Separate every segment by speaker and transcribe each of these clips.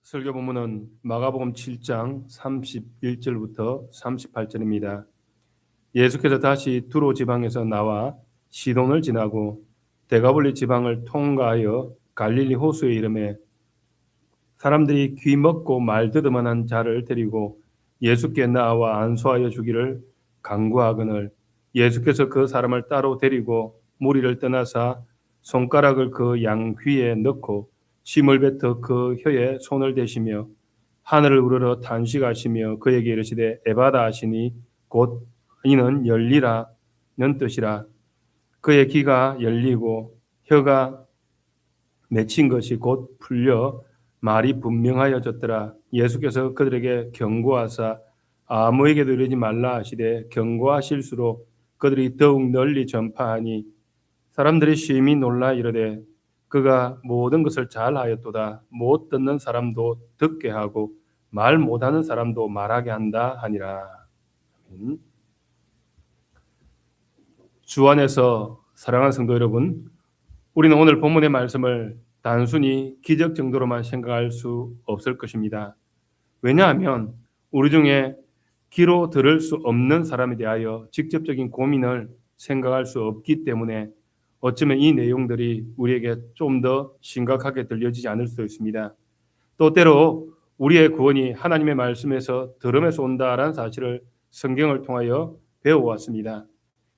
Speaker 1: 설교 본문은 마가복음 7장 31절부터 38절입니다. 예수께서 다시 두로 지방에서 나와 시돈을 지나고 데가볼리 지방을 통과하여 갈릴리 호수에 이르매 사람들이 귀 먹고 말 듣으만한 자를 데리고 예수께 나와 안수하여 주기를 간구하거늘 예수께서 그 사람을 따로 데리고 무리를 떠나사 손가락을 그 양 귀에 넣고 침을 뱉어 그 혀에 손을 대시며 하늘을 우러러 탄식하시며 그에게 이르시되 에바다 하시니 곧 이는 열리라는 뜻이라. 그의 귀가 열리고 혀가 맺힌 것이 곧 풀려 말이 분명하여졌더라. 예수께서 그들에게 경고하사 아무에게도 이르지 말라 하시되 경고하실수록 그들이 더욱 널리 전파하니 사람들이 심히 놀라 이르되 그가 모든 것을 잘하였도다. 못 듣는 사람도 듣게 하고 말 못하는 사람도 말하게 한다 하니라. 주 안에서 사랑하는 성도 여러분, 우리는 오늘 본문의 말씀을 단순히 기적 정도로만 생각할 수 없을 것입니다. 왜냐하면 우리 중에 귀로 들을 수 없는 사람에 대하여 직접적인 고민을 생각할 수 없기 때문에 어쩌면 이 내용들이 우리에게 좀 더 심각하게 들려지지 않을 수도 있습니다. 또 때로 우리의 구원이 하나님의 말씀에서 들음에서 온다라는 사실을 성경을 통하여 배워왔습니다.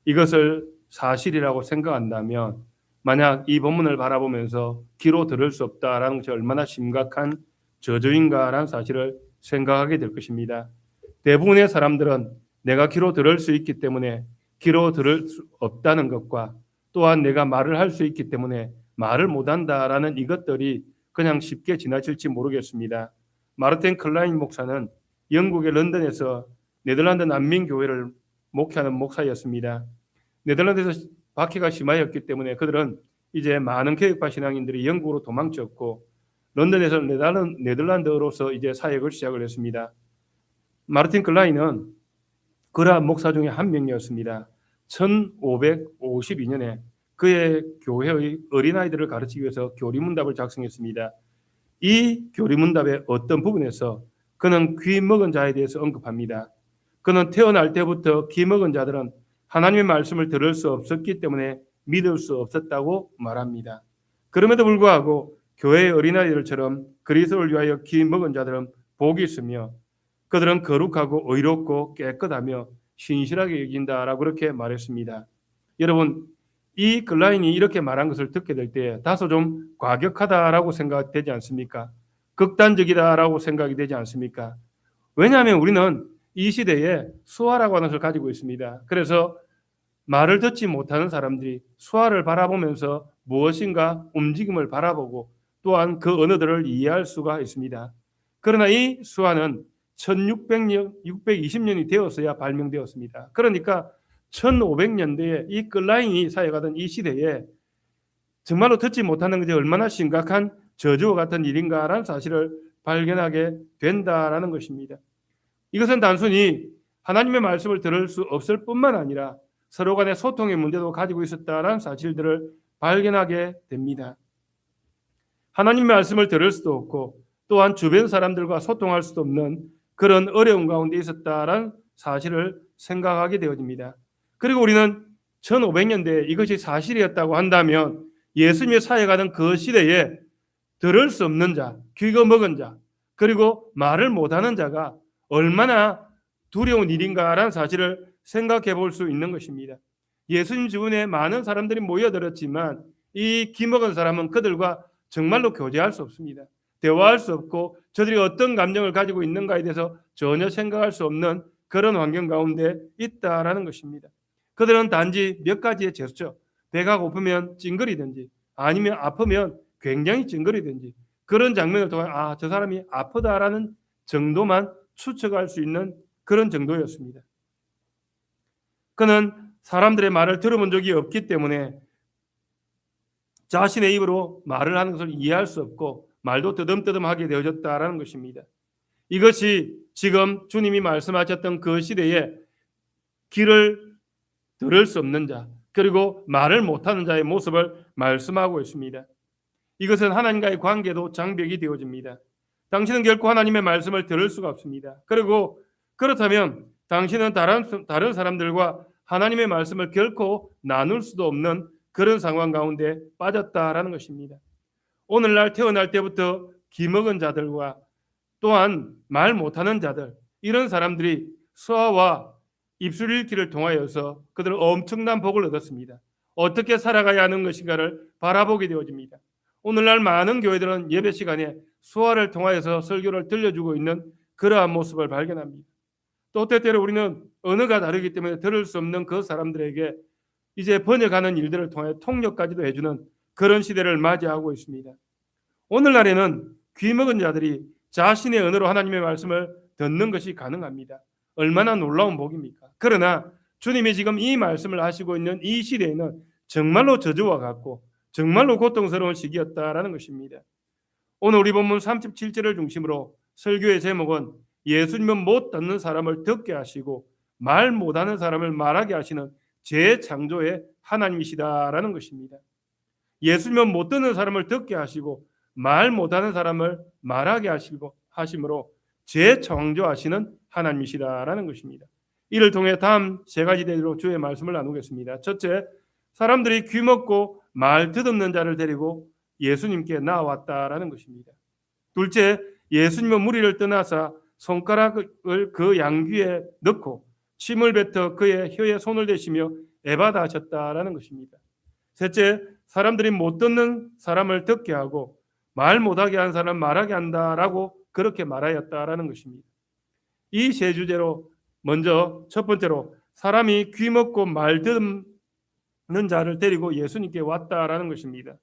Speaker 1: 이것을 사실이라고 생각한다면 만약 이 본문을 바라보면서 귀로 들을 수 없다라는 것이 얼마나 심각한 저주인가라는 사실을 생각하게 될 것입니다. 대부분의 사람들은 내가 귀로 들을 수 있기 때문에 귀로 들을 수 없다는 것과 또한 내가 말을 할 수 있기 때문에 말을 못한다라는 이것들이 그냥 쉽게 지나칠지 모르겠습니다. 마르틴 클라인 목사는 영국의 런던에서 네덜란드 난민교회를 목회하는 목사였습니다. 네덜란드에서 박해가 심하였기 때문에 그들은 이제 많은 개혁파 신앙인들이 영국으로 도망쳤고 런던에서 네덜란드로서 이제 사역을 시작을 했습니다. 마르틴 클라인은 그러한 목사 중에 한 명이었습니다. 1552년에 그의 교회의 어린아이들을 가르치기 위해서 교리문답을 작성했습니다. 이 교리문답의 어떤 부분에서 그는 귀 먹은 자에 대해서 언급합니다. 그는 태어날 때부터 귀 먹은 자들은 하나님의 말씀을 들을 수 없었기 때문에 믿을 수 없었다고 말합니다. 그럼에도 불구하고 교회의 어린아이들처럼 그리스도를 위하여 귀 먹은 자들은 복이 있으며 그들은 거룩하고 의롭고 깨끗하며 신실하게 여긴다라고 그렇게 말했습니다. 여러분, 이 클라인이 이렇게 말한 것을 듣게 될 때 다소 좀 과격하다라고 생각되지 않습니까? 극단적이다라고 생각이 되지 않습니까? 왜냐하면 우리는 이 시대에 수화라고 하는 것을 가지고 있습니다. 그래서 말을 듣지 못하는 사람들이 수화를 바라보면서 무엇인가 움직임을 바라보고 또한 그 언어들을 이해할 수가 있습니다. 그러나 이 수화는 1620년이 되었어야 발명되었습니다. 그러니까 1500년대에 이 클라인이 사역하던 이 시대에 정말로 듣지 못하는 것이 얼마나 심각한 저주와 같은 일인가라는 사실을 발견하게 된다라는 것입니다. 이것은 단순히 하나님의 말씀을 들을 수 없을 뿐만 아니라 서로 간의 소통의 문제도 가지고 있었다라는 사실들을 발견하게 됩니다. 하나님의 말씀을 들을 수도 없고 또한 주변 사람들과 소통할 수도 없는 그런 어려운 가운데 있었다라는 사실을 생각하게 되어집니다. 그리고 우리는 1500년대에 이것이 사실이었다고 한다면 예수님의 사역하던 그 시대에 들을 수 없는 자, 귀가 먹은 자, 그리고 말을 못하는 자가 얼마나 두려운 일인가라는 사실을 생각해 볼 수 있는 것입니다. 예수님 주변에 많은 사람들이 모여들었지만 이 귀 먹은 사람은 그들과 정말로 교제할 수 없습니다. 대화할 수 없고 저들이 어떤 감정을 가지고 있는가에 대해서 전혀 생각할 수 없는 그런 환경 가운데 있다라는 것입니다. 그들은 단지 몇 가지의 제스처, 배가 고프면 찡그리든지 아니면 아프면 굉장히 찡그리든지 그런 장면을 통해 저 사람이 아프다라는 정도만 추측할 수 있는 그런 정도였습니다. 그는 사람들의 말을 들어본 적이 없기 때문에 자신의 입으로 말을 하는 것을 이해할 수 없고 말도 뜨듬뜨듬하게 되어졌다라는 것입니다. 이것이 지금 주님이 말씀하셨던 그 시대에 귀를 들을 수 없는 자 그리고 말을 못하는 자의 모습을 말씀하고 있습니다. 이것은 하나님과의 관계도 장벽이 되어집니다. 당신은 결코 하나님의 말씀을 들을 수가 없습니다. 그리고 그렇다면 당신은 다른 사람들과 하나님의 말씀을 결코 나눌 수도 없는 그런 상황 가운데 빠졌다라는 것입니다. 오늘날 태어날 때부터 기먹은 자들과 또한 말 못하는 자들, 이런 사람들이 수아와 입술 읽기를 통하여서 그들은 엄청난 복을 얻었습니다. 어떻게 살아가야 하는 것인가를 바라보게 되어집니다. 오늘날 많은 교회들은 예배 시간에 수아를 통하여서 설교를 들려주고 있는 그러한 모습을 발견합니다. 또 때때로 우리는 언어가 다르기 때문에 들을 수 없는 그 사람들에게 이제 번역하는 일들을 통해 통역까지도 해주는 그런 시대를 맞이하고 있습니다. 오늘날에는 귀먹은 자들이 자신의 언어로 하나님의 말씀을 듣는 것이 가능합니다. 얼마나 놀라운 복입니까? 그러나 주님이 지금 이 말씀을 하시고 있는 이 시대에는 정말로 저주와 같고 정말로 고통스러운 시기였다라는 것입니다. 오늘 우리 본문 37절을 중심으로 설교의 제목은 예수님은 못 듣는 사람을 듣게 하시고 말 못하는 사람을 말하게 하시는 재창조의 하나님이시다라는 것입니다. 예수님은 못 듣는 사람을 듣게 하시고 말 못하는 사람을 말하게 하심으로 재창조하시는 하나님이시다라는 것입니다. 이를 통해 다음 세 가지 대로 주의 말씀을 나누겠습니다. 첫째, 사람들이 귀먹고 말 듣없는 자를 데리고 예수님께 나왔다라는 것입니다. 둘째, 예수님은 무리를 떠나사 손가락을 그 양귀에 넣고 침을 뱉어 그의 혀에 손을 대시며 에바다 하셨다라는 것입니다. 셋째, 사람들이 못 듣는 사람을 듣게 하고 말 못하게 한 사람 말하게 한다라고 그렇게 말하였다라는 것입니다. 이 세 주제로 먼저 첫 번째로 사람이 귀먹고 말 듣는 자를 데리고 예수님께 왔다라는 것입니다.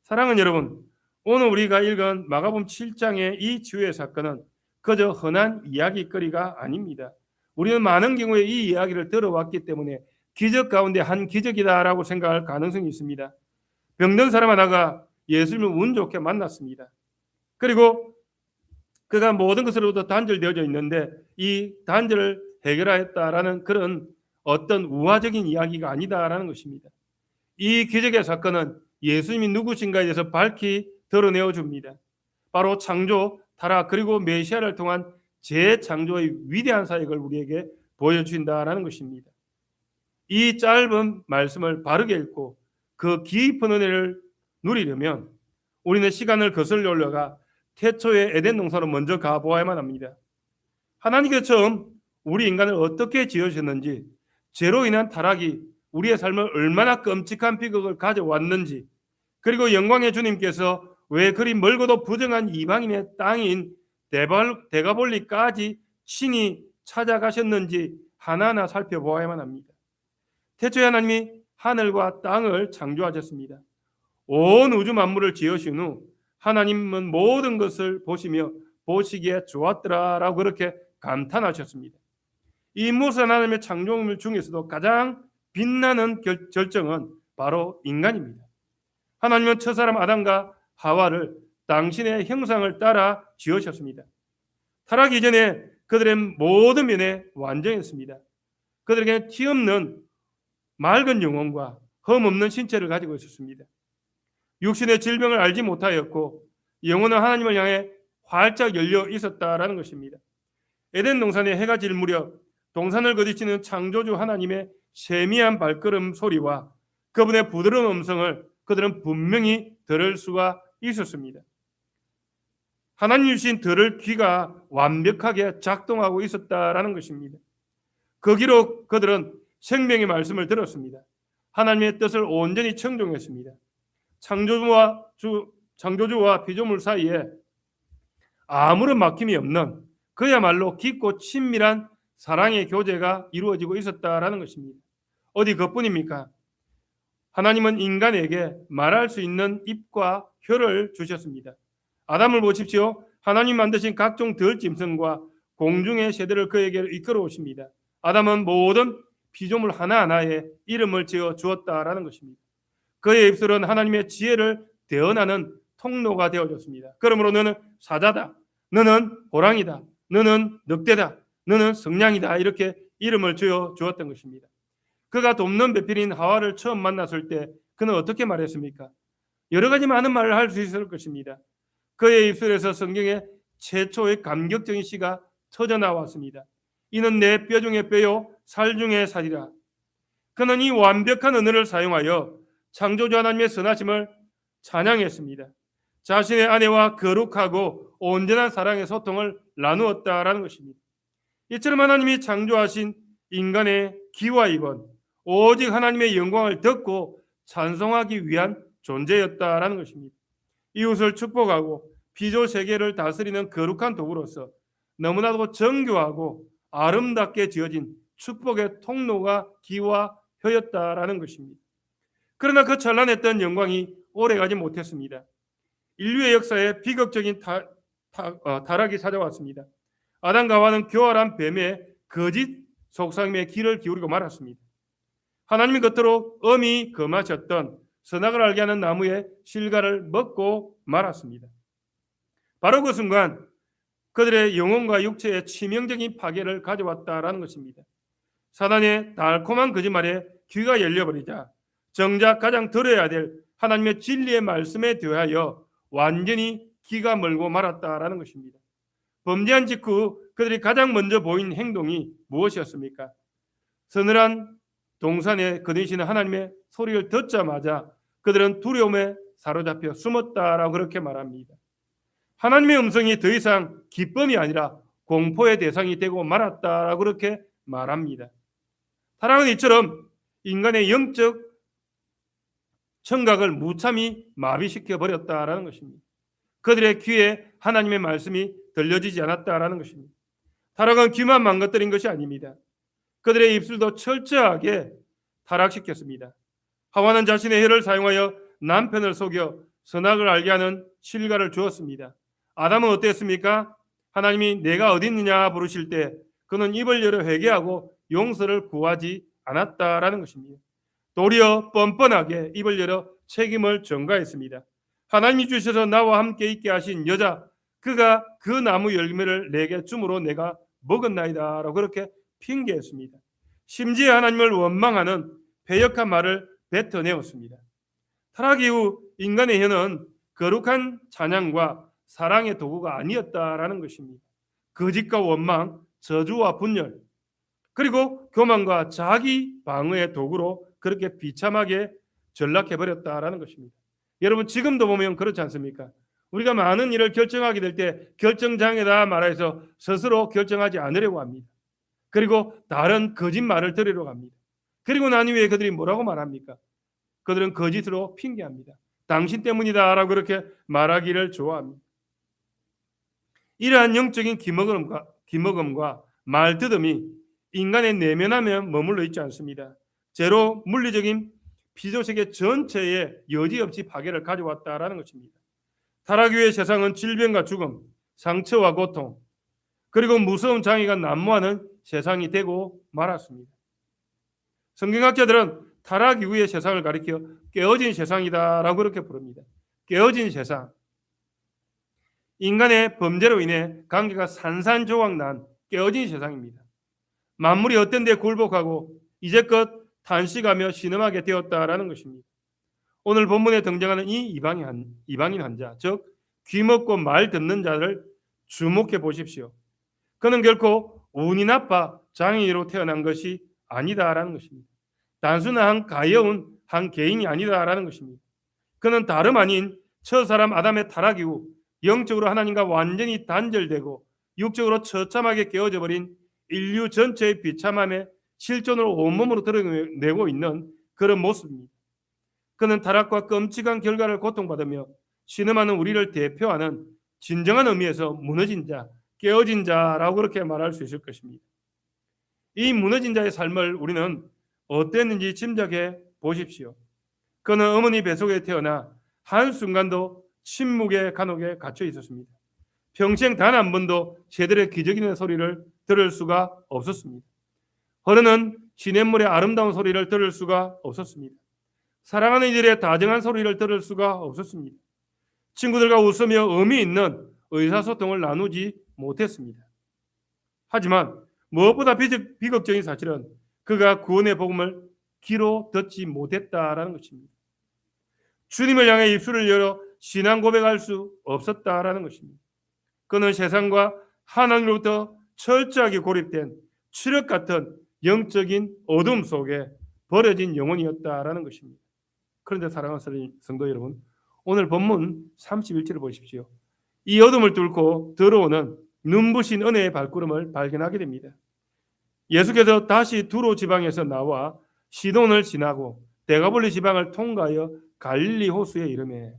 Speaker 1: 사랑하는 여러분, 오늘 우리가 읽은 마가복음 7장의 이 치유의 사건은 그저 흔한 이야기거리가 아닙니다. 우리는 많은 경우에 이 이야기를 들어왔기 때문에 기적 가운데 한 기적이다라고 생각할 가능성이 있습니다. 병든 사람 하나가 예수님을 운 좋게 만났습니다. 그리고 그가 모든 것으로부터 단절되어져 있는데 이 단절을 해결하였다라는 그런 어떤 우화적인 이야기가 아니다라는 것입니다. 이 기적의 사건은 예수님이 누구신가에 대해서 밝히 드러내어 줍니다. 바로 창조, 타락 그리고 메시아를 통한 재창조의 위대한 사역을 우리에게 보여주신다라는 것입니다. 이 짧은 말씀을 바르게 읽고 그 깊은 은혜를 누리려면 우리는 시간을 거슬러 올라가 태초의 에덴 동산으로 먼저 가보아야만 합니다. 하나님께서 처음 우리 인간을 어떻게 지으셨는지, 죄로 인한 타락이 우리의 삶을 얼마나 끔찍한 비극을 가져왔는지, 그리고 영광의 주님께서 왜 그리 멀고도 부정한 이방인의 땅인 데가볼리까지 신이 찾아가셨는지 하나하나 살펴보아야만 합니다. 태초에 하나님이 하늘과 땅을 창조하셨습니다. 온 우주 만물을 지으신 후 하나님은 모든 것을 보시며 보시기에 좋았더라라고 그렇게 감탄하셨습니다. 이 무수한 하나님의 창조물 중에서도 가장 빛나는 결정은 바로 인간입니다. 하나님은 첫사람 아담과 하와를 당신의 형상을 따라 지으셨습니다. 타락 이전에 그들의 모든 면에 완전했습니다. 그들에게 티없는 맑은 영혼과 흠없는 신체를 가지고 있었습니다. 육신의 질병을 알지 못하였고 영혼은 하나님을 향해 활짝 열려 있었다라는 것입니다. 에덴 동산에 해가 질 무렵 동산을 거듭치는 창조주 하나님의 세미한 발걸음 소리와 그분의 부드러운 음성을 그들은 분명히 들을 수가 있었습니다. 하나님 주신 들을 귀가 완벽하게 작동하고 있었다라는 것입니다. 그 귀로 그들은 생명의 말씀을 들었습니다. 하나님의 뜻을 온전히 청종했습니다. 창조주와 피조물 사이에 아무런 막힘이 없는 그야말로 깊고 친밀한 사랑의 교제가 이루어지고 있었다라는 것입니다. 어디 그뿐입니까? 하나님은 인간에게 말할 수 있는 입과 혀를 주셨습니다. 아담을 보십시오. 하나님 만드신 각종 들짐승과 공중의 새들을 그에게 이끌어 오십니다. 아담은 모든 피조물 하나하나에 이름을 지어 주었다라는 것입니다. 그의 입술은 하나님의 지혜를 대언하는 통로가 되어졌습니다. 그러므로 너는 사자다, 너는 호랑이다, 너는 늑대다, 너는 성냥이다 이렇게 이름을 지어 주었던 것입니다. 그가 돕는 배필인 하와를 처음 만났을 때 그는 어떻게 말했습니까? 여러 가지 많은 말을 할 수 있을 것입니다. 그의 입술에서 성경에 최초의 감격적인 시가 터져 나왔습니다. 이는 내 뼈 중에 뼈요 살 중에 살이라. 그는 이 완벽한 언어를 사용하여 창조주 하나님의 선하심을 찬양했습니다. 자신의 아내와 거룩하고 온전한 사랑의 소통을 나누었다라는 것입니다. 이처럼 하나님이 창조하신 인간의 기와 입은 오직 하나님의 영광을 듣고 찬송하기 위한 존재였다라는 것입니다. 이웃을 축복하고 피조 세계를 다스리는 거룩한 도구로서 너무나도 정교하고 아름답게 지어진 축복의 통로가 기와 혀였다라는 것입니다. 그러나 그 찬란했던 영광이 오래가지 못했습니다. 인류의 역사에 비극적인 타락이 찾아왔습니다. 아담과 하와는 교활한 뱀의 거짓 속삭임에 귀를 기울이고 말았습니다. 하나님이 겉으로 엄히 금하셨던 선악을 알게 하는 나무의 실과를 먹고 말았습니다. 바로 그 순간 그들의 영혼과 육체에 치명적인 파괴를 가져왔다라는 것입니다. 사단의 달콤한 거짓말에 귀가 열려버리자 정작 가장 들어야 될 하나님의 진리의 말씀에 대하여 완전히 귀가 멀고 말았다라는 것입니다. 범죄한 직후 그들이 가장 먼저 보인 행동이 무엇이었습니까? 서늘한 동산에 거니시는 하나님의 소리를 듣자마자 그들은 두려움에 사로잡혀 숨었다라고 그렇게 말합니다. 하나님의 음성이 더 이상 기쁨이 아니라 공포의 대상이 되고 말았다라고 그렇게 말합니다. 타락은 이처럼 인간의 영적 청각을 무참히 마비시켜 버렸다라는 것입니다. 그들의 귀에 하나님의 말씀이 들려지지 않았다라는 것입니다. 타락은 귀만 망가뜨린 것이 아닙니다. 그들의 입술도 철저하게 타락시켰습니다. 하와는 자신의 혀를 사용하여 남편을 속여 선악을 알게 하는 실과를 주었습니다. 아담은 어땠습니까? 하나님이 내가 어디 있느냐 부르실 때 그는 입을 열어 회개하고 용서를 구하지 않았다라는 것입니다. 도리어 뻔뻔하게 입을 열어 책임을 전가했습니다. 하나님이 주셔서 나와 함께 있게 하신 여자, 그가 그 나무 열매를 내게 줌으로 내가 먹었나이다 라고 그렇게 핑계했습니다. 심지어 하나님을 원망하는 배역한 말을 뱉어내었습니다. 타락 이후 인간의 혀는 거룩한 찬양과 사랑의 도구가 아니었다라는 것입니다. 거짓과 원망, 저주와 분열, 그리고 교만과 자기 방어의 도구로 그렇게 비참하게 전락해버렸다라는 것입니다. 여러분 지금도 보면 그렇지 않습니까? 우리가 많은 일을 결정하게 될 때 결정장애다 말해서 스스로 결정하지 않으려고 합니다. 그리고 다른 거짓말을 들으려고 합니다. 그리고 난 이후에 그들이 뭐라고 말합니까? 그들은 거짓으로 핑계합니다. 당신 때문이다 라고 그렇게 말하기를 좋아합니다. 이러한 영적인 기먹음과 말더듬이 인간의 내면함에 머물러 있지 않습니다. 제로 물리적인 피조세계 전체에 여지없이 파괴를 가져왔다라는 것입니다. 타락 이후의 세상은 질병과 죽음, 상처와 고통, 그리고 무서운 장애가 난무하는 세상이 되고 말았습니다. 성경학자들은 타락 이후의 세상을 가리켜 깨어진 세상이다라고 그렇게 부릅니다. 깨어진 세상. 인간의 범죄로 인해 관계가 산산조각난 깨어진 세상입니다. 만물이 어떤 데 굴복하고 이제껏 탄식하며 신음하게 되었다라는 것입니다. 오늘 본문에 등장하는 이 이방인 환자, 즉 귀먹고 말 듣는 자를 주목해 보십시오. 그는 결코 운이 나빠 장애인으로 태어난 것이 아니다라는 것입니다. 단순한 가여운 한 개인이 아니다라는 것입니다. 그는 다름 아닌 첫사람 아담의 타락 이후 영적으로 하나님과 완전히 단절되고 육적으로 처참하게 깨어져 버린 인류 전체의 비참함에 실존으로 온몸으로 드러내고 있는 그런 모습입니다. 그는 타락과 끔찍한 결과를 고통받으며 신음하는 우리를 대표하는 진정한 의미에서 무너진 자, 깨어진 자라고 그렇게 말할 수 있을 것입니다. 이 무너진 자의 삶을 우리는 어땠는지 짐작해 보십시오. 그는 어머니 뱃속에 태어나 한순간도 침묵의 간혹에 갇혀 있었습니다. 평생 단 한 번도 새들의 기적이는 소리를 들을 수가 없었습니다. 흐르는 시냇물의 아름다운 소리를 들을 수가 없었습니다. 사랑하는 이들의 다정한 소리를 들을 수가 없었습니다. 친구들과 웃으며 의미 있는 의사소통을 나누지 못했습니다. 하지만 무엇보다 비극적인 사실은 그가 구원의 복음을 귀로 듣지 못했다라는 것입니다. 주님을 향해 입술을 열어 신앙 고백할 수 없었다라는 것입니다. 그는 세상과 하나님으로부터 철저하게 고립된 추력 같은 영적인 어둠 속에 버려진 영혼이었다라는 것입니다. 그런데 사랑하는 성도 여러분, 오늘 본문 31절을 보십시오. 이 어둠을 뚫고 들어오는 눈부신 은혜의 발걸음을 발견하게 됩니다. 예수께서 다시 두로 지방에서 나와 시돈을 지나고 데가볼리 지방을 통과하여 갈릴리 호수에 이르매,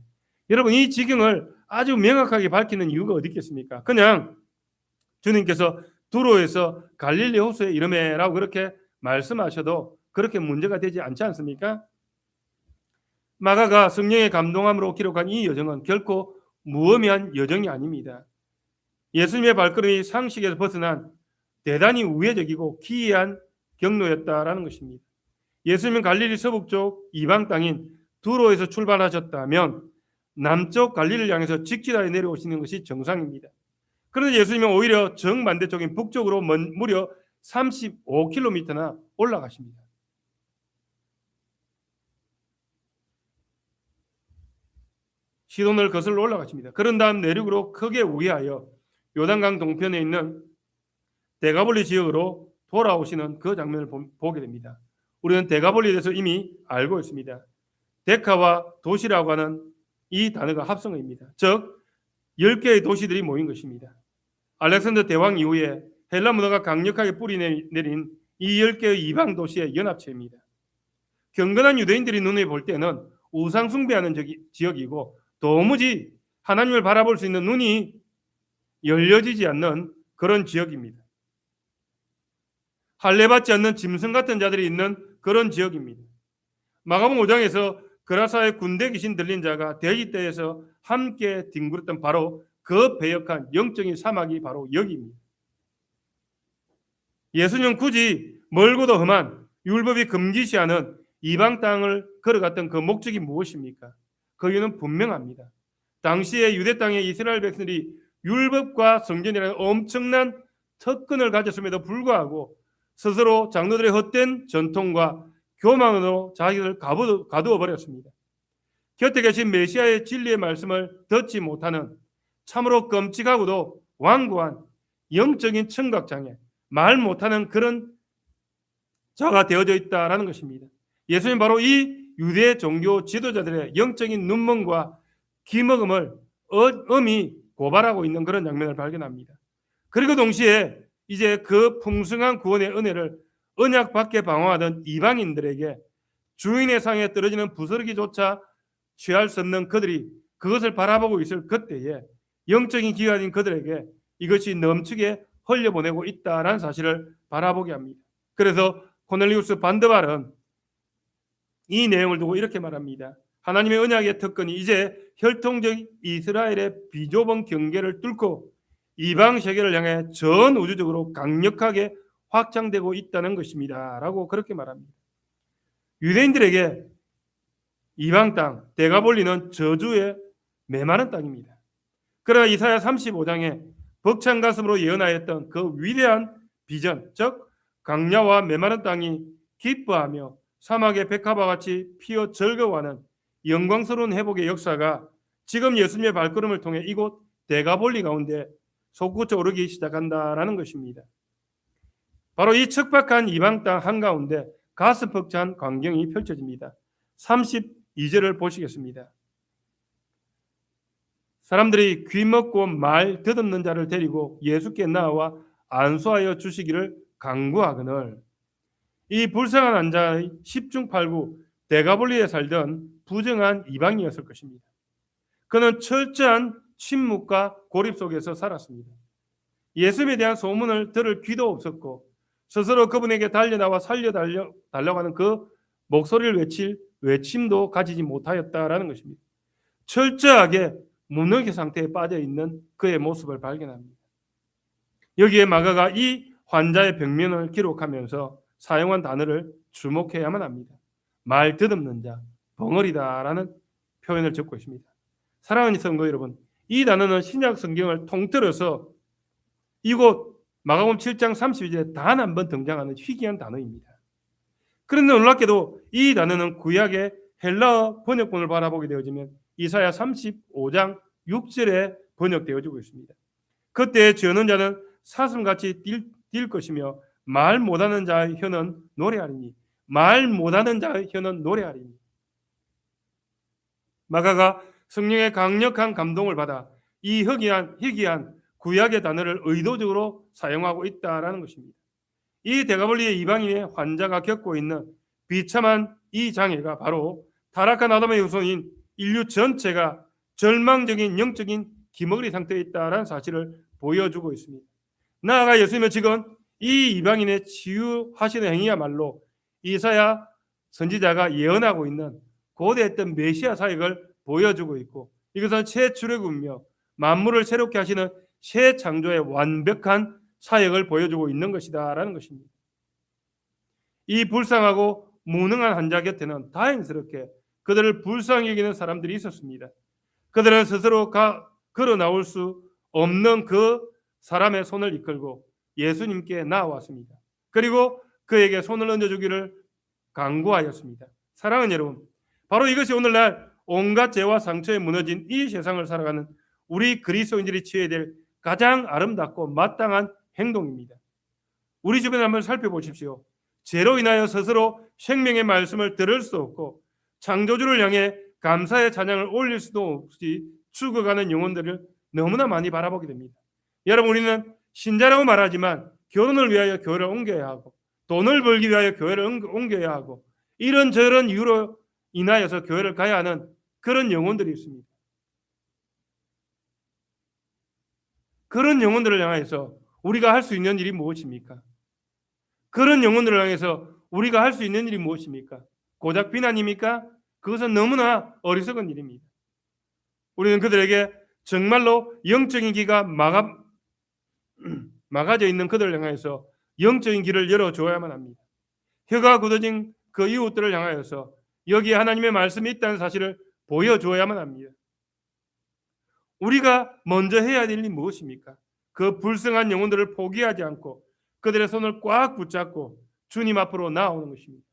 Speaker 1: 여러분 이 지경을 아주 명확하게 밝히는 이유가 어디 있겠습니까? 그냥 주님께서 두로에서 갈릴리 호수에 이르매라고 그렇게 말씀하셔도 그렇게 문제가 되지 않지 않습니까? 마가가 성령의 감동함으로 기록한 이 여정은 결코 무의미한 여정이 아닙니다. 예수님의 발걸음이 상식에서 벗어난 대단히 우회적이고 기이한 경로였다라는 것입니다. 예수님은 갈릴리 서북쪽 이방 땅인 두로에서 출발하셨다면 남쪽 갈릴리를 향해서 직진하여 내려오시는 것이 정상입니다. 그런데 예수님은 오히려 정반대쪽인 북쪽으로 무려 35km나 올라가십니다. 시돈을 거슬러 올라가십니다. 그런 다음 내륙으로 크게 우회하여 요단강 동편에 있는 데가볼리 지역으로 돌아오시는 그 장면을 보게 됩니다. 우리는 데가볼리에 대해서 이미 알고 있습니다. 데카와 도시라고 하는 이 단어가 합성어입니다. 즉 10개의 도시들이 모인 것입니다. 알렉산더 대왕 이후에 헬라 문화가 강력하게 뿌리내린 이 10개의 이방 도시의 연합체입니다. 경건한 유대인들이 눈에 볼 때는 우상 숭배하는 지역이고 도무지 하나님을 바라볼 수 있는 눈이 열려지지 않는 그런 지역입니다. 할례받지 않는 짐승 같은 자들이 있는 그런 지역입니다. 마가복음 5장에서 그라사의 군대 귀신 들린 자가 돼지떼에서 함께 뒹굴었던 바로 그 배역한 영적인 사막이 바로 여기입니다. 예수님은 굳이 멀고도 험한 율법이 금기시하는 이방 땅을 걸어갔던 그 목적이 무엇입니까? 그 이유는 분명합니다. 당시에 유대 땅의 이스라엘 백성들이 율법과 성전이라는 엄청난 특권을 가졌음에도 불구하고 스스로 장로들의 헛된 전통과 교만으로 자기를 가두어 버렸습니다. 곁에 계신 메시아의 진리의 말씀을 듣지 못하는 참으로 끔찍하고도 완고한 영적인 청각장애, 말 못하는 그런 자가 되어져 있다라는 것입니다. 예수님 바로 이 유대 종교 지도자들의 영적인 눈먼과 기먹음을 엄히 고발하고 있는 그런 장면을 발견합니다. 그리고 동시에 이제 그 풍성한 구원의 은혜를 언약 밖에 방황하던 이방인들에게 주인의 상에 떨어지는 부스러기조차 취할 수 없는 그들이 그것을 바라보고 있을 그때에 영적인 기관인 그들에게 이것이 넘치게 흘려보내고 있다라는 사실을 바라보게 합니다. 그래서 코넬리우스 반드발은 이 내용을 두고 이렇게 말합니다. 하나님의 언약의 특권이 이제 혈통적 이스라엘의 비좁은 경계를 뚫고 이방 세계를 향해 전 우주적으로 강력하게 확장되고 있다는 것입니다. 라고 그렇게 말합니다. 유대인들에게 이방 땅, 데가볼리는 저주의 메마른 땅입니다. 그러나 이사야 35장에 벅찬 가슴으로 예언하였던 그 위대한 비전, 즉 강야와 메마른 땅이 기뻐하며 사막의 백합과 같이 피어 즐거워하는 영광스러운 회복의 역사가 지금 예수님의 발걸음을 통해 이곳 데가볼리 가운데 솟구쳐 오르기 시작한다라는 것입니다. 바로 이 척박한 이방 땅 한가운데 가슴 벅찬 광경이 펼쳐집니다. 32절을 보시겠습니다. 사람들이 귀먹고 말 듣없는 자를 데리고 예수께 나와 안수하여 주시기를 간구하거늘, 이 불쌍한 환자의 10중 8구 데가볼리에 살던 부정한 이방이었을 것입니다. 그는 철저한 침묵과 고립 속에서 살았습니다. 예수님에 대한 소문을 들을 귀도 없었고 스스로 그분에게 달려나와 살려달라고 하는 그 목소리를 외칠 외침도 가지지 못하였다라는 것입니다. 철저하게 무너기 상태에 빠져있는 그의 모습을 발견합니다. 여기에 마가가 이 환자의 병면을 기록하면서 사용한 단어를 주목해야만 합니다. 말 듣없는 자, 벙어리다라는 표현을 적고 있습니다. 사랑하는 성도 여러분, 이 단어는 신약 성경을 통틀어서 이곳 마가복음 7장 32절에 단 한 번 등장하는 희귀한 단어입니다. 그런데 놀랍게도 이 단어는 구약의 헬라어 번역본을 바라보게 되어지면 이사야 35장 6절에 번역되어지고 있습니다. 그때 지어는 자는 사슴같이 뛸 것이며 말 못하는 자의 혀는 노래하리니 말 못하는 자의 혀는 노래하리니. 마가가 성령의 강력한 감동을 받아 이 희귀한 구약의 단어를 의도적으로 사용하고 있다라는 것입니다. 이 데가볼리의 이방인의 환자가 겪고 있는 비참한 이 장애가 바로 타락한 아담의 후손인 인류 전체가 절망적인 영적인 기머거리 상태에 있다라는 사실을 보여주고 있습니다. 나아가 예수님은 지금 이 이방인의 치유하시는 행위야말로 이사야 선지자가 예언하고 있는 고대했던 메시아 사역을 보여주고 있고, 이것은 새 출애굽이며 만물을 새롭게 하시는 새 창조의 완벽한 사역을 보여주고 있는 것이다라는 것입니다. 이 불쌍하고 무능한 환자 곁에는 다행스럽게 그들을 불쌍히 여기는 사람들이 있었습니다. 그들은 스스로 걸어 나올 수 없는 그 사람의 손을 이끌고 예수님께 나아왔습니다. 그리고 그에게 손을 얹어주기를 간구하였습니다. 사랑하는 여러분, 바로 이것이 오늘날 온갖 죄와 상처에 무너진 이 세상을 살아가는 우리 그리스도인들이 취해야 될 가장 아름답고 마땅한 행동입니다. 우리 주변을 한번 살펴보십시오. 죄로 인하여 스스로 생명의 말씀을 들을 수 없고 창조주를 향해 감사의 찬양을 올릴 수도 없이 죽어가는 영혼들을 너무나 많이 바라보게 됩니다. 여러분, 우리는 신자라고 말하지만 결혼을 위하여 교회를 옮겨야 하고 돈을 벌기 위하여 교회를 옮겨야 하고 이런저런 이유로 인하여서 교회를 가야 하는 그런 영혼들이 있습니다. 그런 영혼들을 향해서 우리가 할 수 있는 일이 무엇입니까? 그런 영혼들을 향해서 우리가 할 수 있는 일이 무엇입니까? 고작 비난입니까? 그것은 너무나 어리석은 일입니다. 우리는 그들에게 정말로 영적인 기가 막아져 있는 그들을 향해서 영적인 길을 열어줘야만 합니다. 혀가 굳어진 그 이웃들을 향하여서 여기에 하나님의 말씀이 있다는 사실을 보여줘야만 합니다. 우리가 먼저 해야 될 일이 무엇입니까? 그 불쌍한 영혼들을 포기하지 않고 그들의 손을 꽉 붙잡고 주님 앞으로 나아오는 것입니다.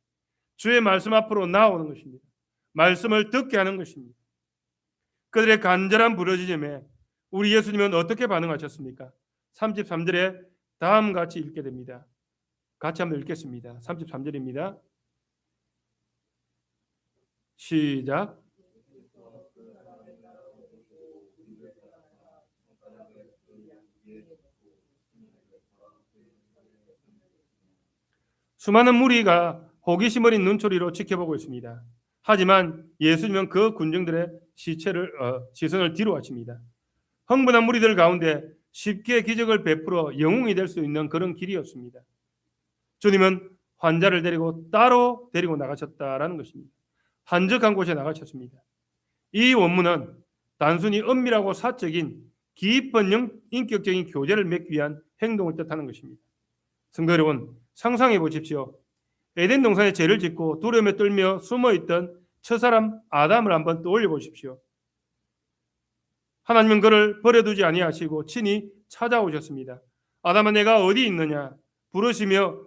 Speaker 1: 주의 말씀 앞으로 나아오는 것입니다. 말씀을 듣게 하는 것입니다. 그들의 간절한 부르짖음에 우리 예수님은 어떻게 반응하셨습니까? 33절에 다음 같이 읽게 됩니다. 같이 한번 읽겠습니다. 33절입니다. 시작. 수많은 무리가 호기심 어린 눈초리로 지켜보고 있습니다. 하지만 예수님은 그 군중들의 시선을 뒤로 하십니다. 흥분한 무리들 가운데 쉽게 기적을 베풀어 영웅이 될 수 있는 그런 길이었습니다. 주님은 환자를 따로 데리고 나가셨다라는 것입니다. 한적한 곳에 나가셨습니다. 이 원문은 단순히 엄밀하고 사적인 깊은 인격적인 교제를 맺기 위한 행동을 뜻하는 것입니다. 성도 여러분, 상상해 보십시오. 에덴 동산에 죄를 짓고 두려움에 떨며 숨어있던 첫사람 아담을 한번 떠올려 보십시오. 하나님은 그를 버려두지 아니하시고 친히 찾아오셨습니다. 아담아, 내가 어디 있느냐 부르시며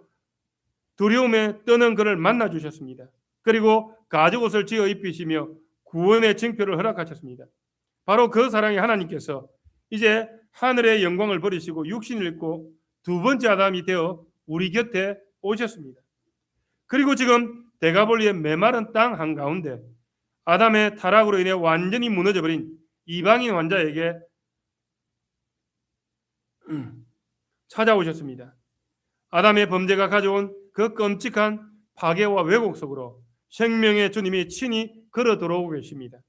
Speaker 1: 두려움에 떠는 그를 만나 주셨습니다. 그리고 가죽옷을 지어 입히시며 구원의 징표를 허락하셨습니다. 바로 그 사랑의 하나님께서 이제 하늘의 영광을 버리시고 육신을 입고 두 번째 아담이 되어 우리 곁에 오셨습니다. 그리고 지금 데가볼리의 메마른 땅 한가운데 아담의 타락으로 인해 완전히 무너져버린 이방인 환자에게 찾아오셨습니다. 아담의 범죄가 가져온 그 끔찍한 파괴와 왜곡 속으로 생명의 주님이 친히 걸어 들어오고 계십니다.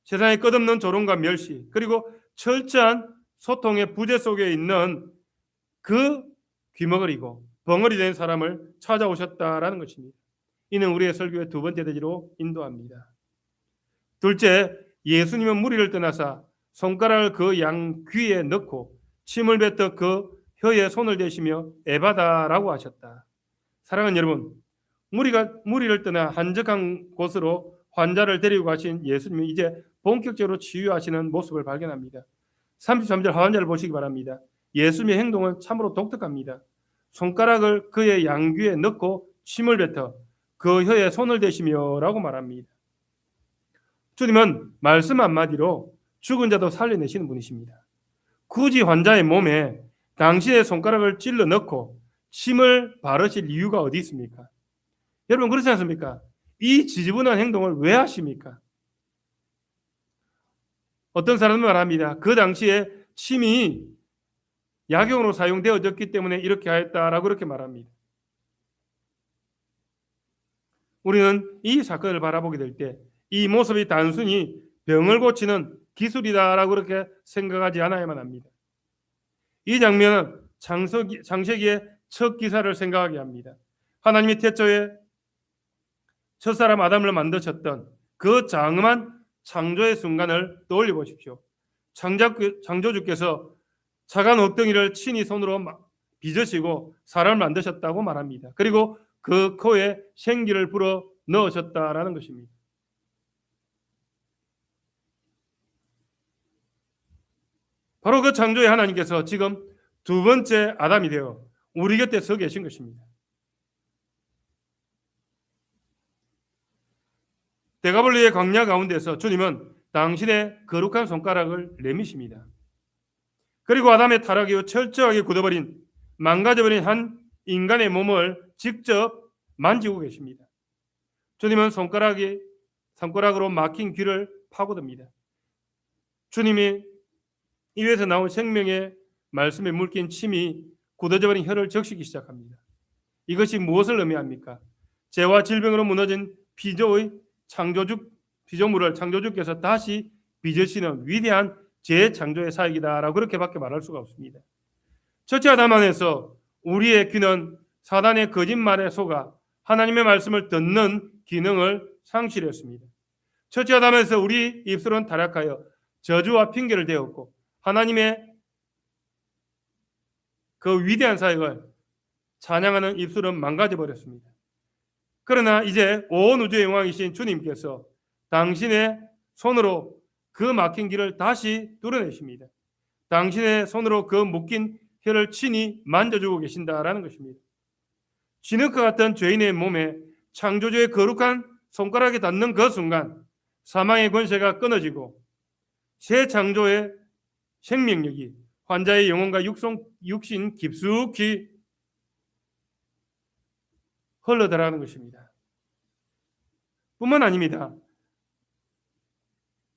Speaker 1: 세상의 끝없는 조롱과 멸시, 그리고 철저한 소통의 부재 속에 있는 그 귀머거리고 벙어리 된 사람을 찾아오셨다라는 것입니다. 이는 우리의 설교의 두 번째 대지로 인도합니다. 둘째, 예수님은 무리를 떠나사 손가락을 그 양 귀에 넣고 침을 뱉어 그 혀에 손을 대시며 에바다라고 하셨다. 사랑하는 여러분, 무리를 떠나 한적한 곳으로 환자를 데리고 가신 예수님이 이제 본격적으로 치유하시는 모습을 발견합니다. 33절 하반절을 보시기 바랍니다. 예수님의 행동은 참으로 독특합니다. 손가락을 그의 양귀에 넣고 침을 뱉어 그 혀에 손을 대시며 라고 말합니다. 주님은 말씀 한마디로 죽은 자도 살려내시는 분이십니다. 굳이 환자의 몸에 당신의 손가락을 찔러 넣고 침을 바르실 이유가 어디 있습니까? 여러분 그렇지 않습니까? 이 지지분한 행동을 왜 하십니까? 어떤 사람은 말합니다. 그 당시에 침이 약용으로 사용되어졌기 때문에 이렇게 하였다라고 그렇게 말합니다. 우리는 이 사건을 바라보게 될 때 이 모습이 단순히 병을 고치는 기술이다라고 그렇게 생각하지 않아야만 합니다. 이 장면은 창세기의 첫 기사를 생각하게 합니다. 하나님이 태초에 첫사람 아담을 만드셨던 그 장엄한 창조의 순간을 떠올려 보십시오. 창조주께서 차가운 옥덩이를 친히 손으로 빚으시고 사람을 만드셨다고 말합니다. 그리고 그 코에 생기를 불어 넣으셨다라는 것입니다. 바로 그 창조의 하나님께서 지금 두 번째 아담이 되어 우리 곁에 서 계신 것입니다. 데가볼리의 광야 가운데서 주님은 당신의 거룩한 손가락을 내미십니다. 그리고 아담의 타락 이후 철저하게 굳어버린 망가져버린 한 인간의 몸을 직접 만지고 계십니다. 주님은 손가락으로 막힌 귀를 파고듭니다. 주님이 입에서 나온 생명의 말씀에 물긴 침이 굳어져버린 혀를 적시기 시작합니다. 이것이 무엇을 의미합니까? 죄와 질병으로 무너진 피조물을 창조주께서 다시 빚으시는 위대한 재창조의 사역이다라고 그렇게밖에 말할 수가 없습니다. 첫째 아담 안에서 우리의 귀는 사단의 거짓말에 속아 하나님의 말씀을 듣는 기능을 상실했습니다. 첫째 아담에서 우리 입술은 타락하여 저주와 핑계를 대었고 하나님의 그 위대한 사역을 찬양하는 입술은 망가져 버렸습니다. 그러나 이제 온 우주의 영광이신 주님께서 당신의 손으로 그 막힌 길을 다시 뚫어내십니다. 당신의 손으로 그 묶인 혀를 친히 만져주고 계신다라는 것입니다. 진흙과 같은 죄인의 몸에 창조주의 거룩한 손가락이 닿는 그 순간 사망의 권세가 끊어지고 새 창조의 생명력이 환자의 영혼과 육신 깊숙이 흘러들어가는 것입니다. 뿐만 아닙니다.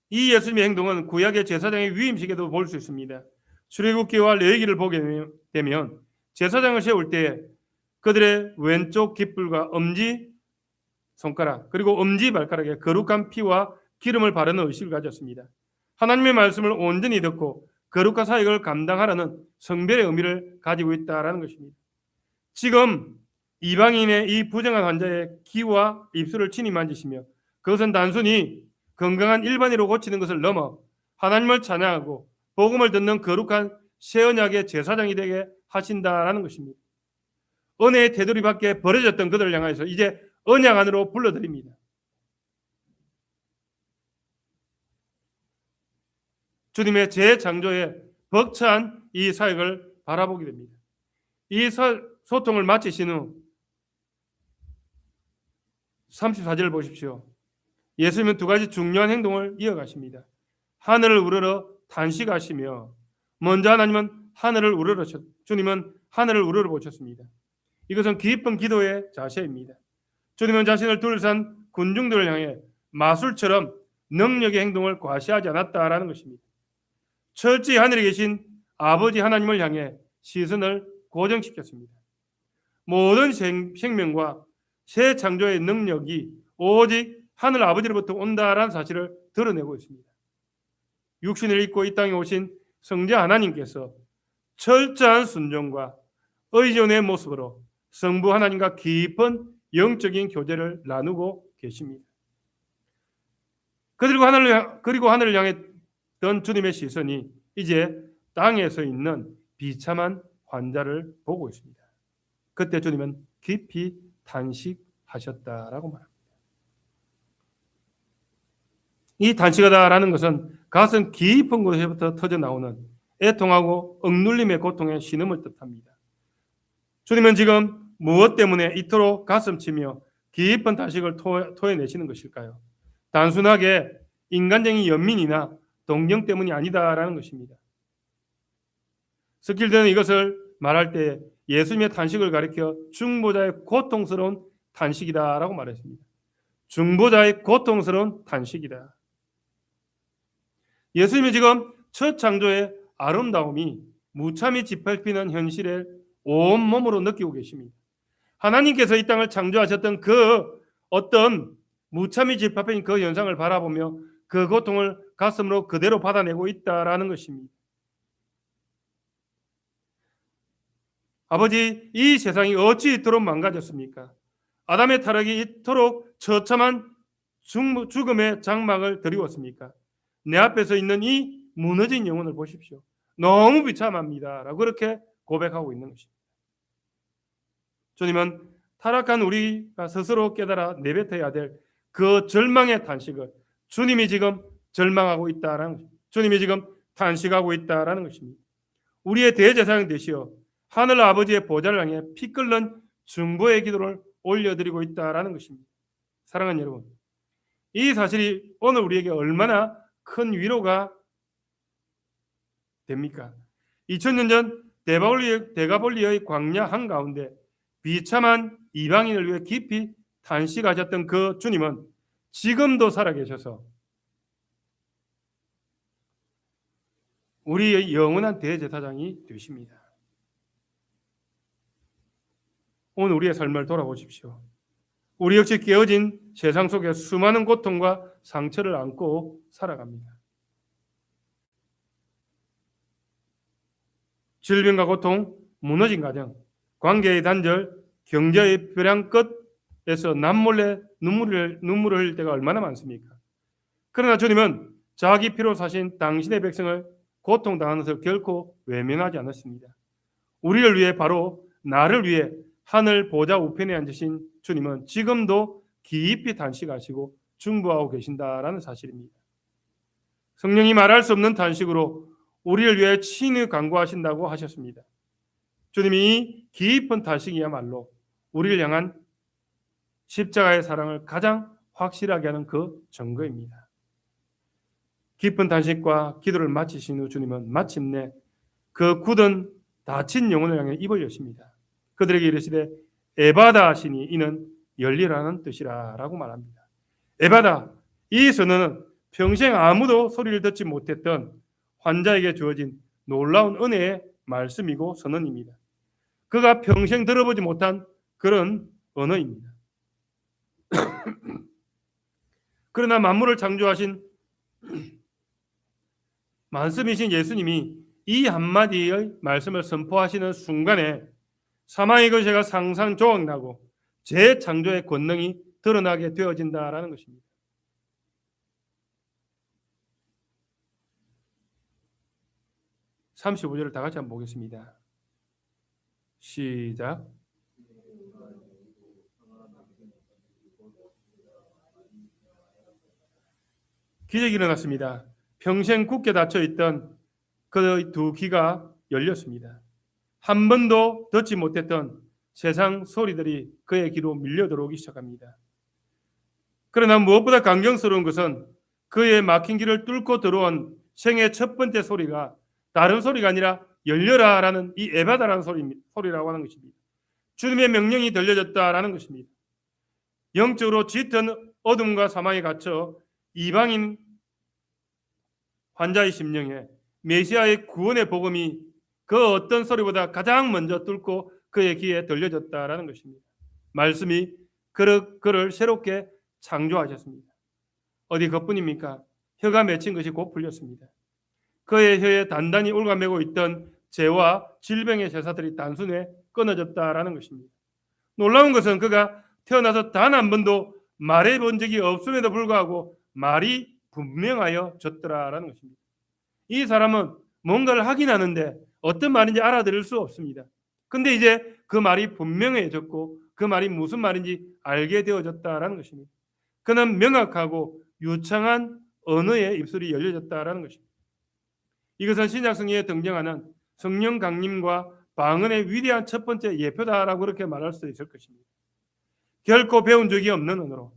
Speaker 1: 이 예수님의 행동은 구약의 제사장의 위임식에도 볼 수 있습니다. 출애굽기와 레위기를 보게 되면 제사장을 세울 때 그들의 왼쪽 깃불과 엄지 손가락 그리고 엄지 발가락에 거룩한 피와 기름을 바르는 의식을 가졌습니다. 하나님의 말씀을 온전히 듣고 거룩한 사역을 감당하라는 성별의 의미를 가지고 있다라는 것입니다. 지금 이방인의 이 부정한 환자의 귀와 입술을 친히 만지시며 그것은 단순히 건강한 일반인으로 고치는 것을 넘어 하나님을 찬양하고 복음을 듣는 거룩한 새 언약의 제사장이 되게 하신다라는 것입니다. 은혜의 테두리 밖에 버려졌던 그들을 향해서 이제 언약 안으로 불러들입니다. 주님의 재창조의 벅찬 이 사역을 바라보게 됩니다. 이 소통을 마치신 후 34절을 보십시오. 예수님은 두 가지 중요한 행동을 이어가십니다. 하늘을 우러러 탄식하시며 먼저 하나님은 주님은 하늘을 우러러 보셨습니다. 이것은 기쁜 기도의 자세입니다. 주님은 자신을 둘러싼 군중들을 향해 마술처럼 능력의 행동을 과시하지 않았다라는 것입니다. 철저히 하늘에 계신 아버지 하나님을 향해 시선을 고정시켰습니다. 모든 생명과 새 창조의 능력이 오직 하늘 아버지로부터 온다라는 사실을 드러내고 있습니다. 육신을 입고 이 땅에 오신 성자 하나님께서 철저한 순종과 의존의 모습으로 성부 하나님과 깊은 영적인 교제를 나누고 계십니다. 그리고 하늘을 향했던 주님의 시선이 이제 땅에서 있는 비참한 환자를 보고 있습니다. 그때 주님은 깊이 탄식하셨다라고 말합니다. 이 탄식하다라는 것은 가슴 깊은 곳에부터 터져 나오는 애통하고 억눌림의 고통의 신음을 뜻합니다. 주님은 지금 무엇 때문에 이토록 가슴치며 깊은 탄식을 토해내시는 것일까요? 단순하게 인간적인 연민이나 동경 때문이 아니다라는 것입니다. 스킬드는 이것을 말할 때 예수님의 탄식을 가리켜 중보자의 고통스러운 탄식이다라고 말했습니다. 중보자의 고통스러운 탄식이다. 예수님이 지금 첫 창조의 아름다움이 무참히 짓밟히는 현실을 온몸으로 느끼고 계십니다. 하나님께서 이 땅을 창조하셨던 그 어떤 무참히 짓밟힌 그 현상을 바라보며 그 고통을 가슴으로 그대로 받아내고 있다라는 것입니다. 아버지, 이 세상이 어찌 이토록 망가졌습니까? 아담의 타락이 이토록 처참한 죽음의 장막을 드리웠습니까? 내 앞에서 있는 이 무너진 영혼을 보십시오. 너무 비참합니다. 라고 그렇게 고백하고 있는 것입니다. 주님은 타락한 우리가 스스로 깨달아 내뱉어야 될 그 절망의 탄식을 주님이 지금 절망하고 있다라는 것입니다. 주님이 지금 탄식하고 있다라는 것입니다. 우리의 대제사장 되시어 하늘 아버지의 보좌를 향해 피 끓는 중보의 기도를 올려드리고 있다라는 것입니다. 사랑하는 여러분, 이 사실이 오늘 우리에게 얼마나 큰 위로가 됩니까? 2000년 전 데가볼리의 광야 한가운데 비참한 이방인을 위해 깊이 탄식하셨던 그 주님은 지금도 살아계셔서 우리의 영원한 대제사장이 되십니다. 오늘 우리의 삶을 돌아보십시오. 우리 역시 깨어진 세상 속에 수많은 고통과 상처를 안고 살아갑니다. 질병과 고통, 무너진 가정, 관계의 단절, 경제의 벼랑 끝에서 남몰래 눈물을 흘릴 때가 얼마나 많습니까? 그러나 주님은 자기 피로 사신 당신의 백성을 고통당하는 것을 결코 외면하지 않았습니다. 우리를 위해, 바로 나를 위해 하늘 보좌 우편에 앉으신 주님은 지금도 깊이 탄식하시고 중보하고 계신다라는 사실입니다. 성령이 말할 수 없는 탄식으로 우리를 위해 친히 간구하신다고 하셨습니다. 주님이 이 깊은 탄식이야말로 우리를 향한 십자가의 사랑을 가장 확실하게 하는 그 증거입니다. 깊은 탄식과 기도를 마치신 후 주님은 마침내 그 굳은 다친 영혼을 향해 입을 여십니다. 그들에게 이르시되 에바다 하시니 이는 열리라는 뜻이라라고 말합니다. 에바다, 이 선언은 평생 아무도 소리를 듣지 못했던 환자에게 주어진 놀라운 은혜의 말씀이고 선언입니다. 그가 평생 들어보지 못한 그런 언어입니다. 그러나 만물을 창조하신 말씀이신 예수님이 이 한마디의 말씀을 선포하시는 순간에 사망의 것이가 상상조각나고 재창조의 권능이 드러나게 되어진다라는 것입니다. (35절을) 다 같이 한번 보겠습니다. 시작. 기적이 일어났습니다. 평생 굳게 닫혀있던 그 두 귀가 열렸습니다. 한 번도 듣지 못했던 세상 소리들이 그의 귀로 밀려 들어오기 시작합니다. 그러나 무엇보다 감격스러운 것은 그의 막힌 길을 뚫고 들어온 생의 첫 번째 소리가 다른 소리가 아니라 열려라라는 이 에바다라는 소리라고 하는 것입니다. 주님의 명령이 들려졌다라는 것입니다. 영적으로 짙은 어둠과 사망에 갇혀 이방인 환자의 심령에 메시아의 구원의 복음이 그 어떤 소리보다 가장 먼저 뚫고 그의 귀에 들려졌다라는 것입니다. 말씀이 그를 새롭게 창조하셨습니다. 어디 그뿐입니까? 혀가 맺힌 것이 곧 풀렸습니다. 그의 혀에 단단히 올가매고 있던 죄와 질병의 세사들이 단순에 끊어졌다라는 것입니다. 놀라운 것은 그가 태어나서 단 한 번도 말해본 적이 없음에도 불구하고 말이 분명하여 졌더라라는 것입니다. 이 사람은 뭔가를 하긴 하는데 어떤 말인지 알아들을 수 없습니다. 근데 이제 그 말이 분명해졌고 그 말이 무슨 말인지 알게 되어졌다라는 것입니다. 그는 명확하고 유창한 언어의 입술이 열려졌다라는 것입니다. 이것은 신약 성경에 등장하는 성령 강림과 방언의 위대한 첫 번째 예표다라고 그렇게 말할 수 있을 것입니다. 결코 배운 적이 없는 언어로